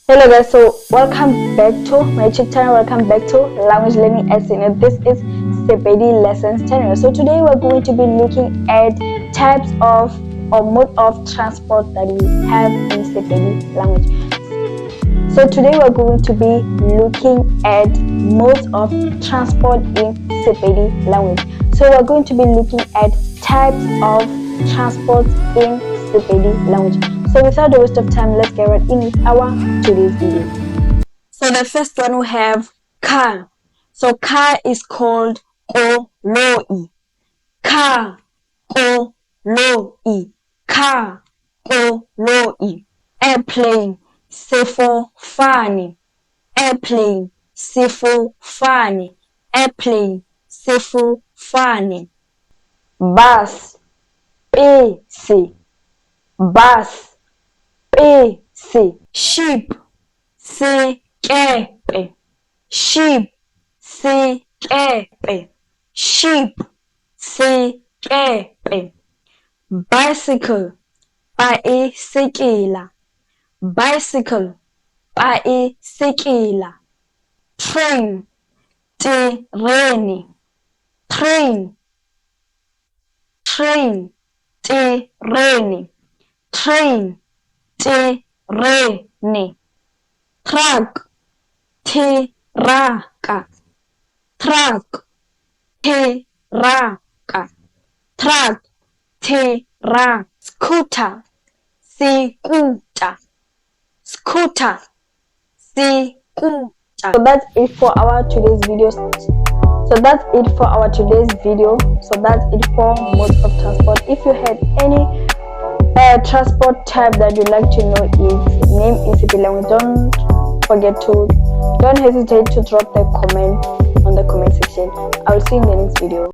Hello guys, so welcome back to my YouTube channel. Welcome back to Language Learning as you know. This is Sepedi Lessons channel. So today we're going to be looking at types of or mode of transport that we have in Sepedi language. So today we're going to be looking at modes of transport in Sepedi language. So we're going to be looking at types of transport in Sepedi language. So without a waste of time, let's get right in with our today's video. So the first one we have car. So car is called koloi. Car, koloi. Car, koloi. Airplane, sefofane. Airplane, sefofane. Airplane, sefofane. Bus, bese. Bus, bese. Ship, sekepe. Ship, sekepe. Ship, sekepe. Bicycle, baesekela. Bicycle, baesekela. Train, terene. Train, terene. Train, terene. Truck, teraka. Truck, teraka. Truck, teraka. Scooter, scooter. Scooter, scooter. So that's it for our today's video. So that's it for modes of transport. If you had any transport type that you'd like to know its name in Sepedi language, don't hesitate to drop the comment on the comment section. I'll see you in the next video.